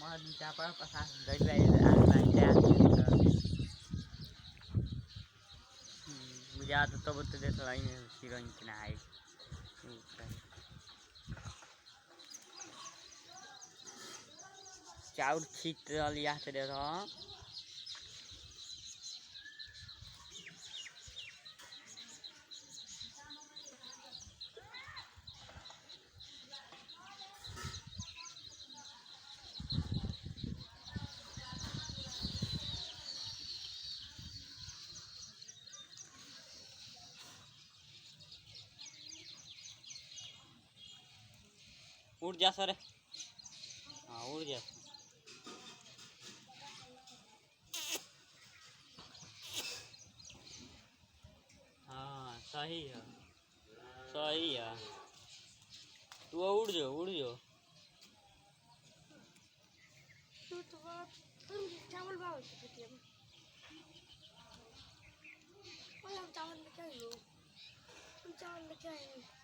Siapa pasang dari lantai मुझे तो बता थोड़ा हीरोइन इतना है चाउर छीट लिया से दे रहा उड़ जा सर हाँ उड़ जा हाँ सही है तू उड़ जो चावल बाहर चावल लेके आइयो चावल लेके आइयो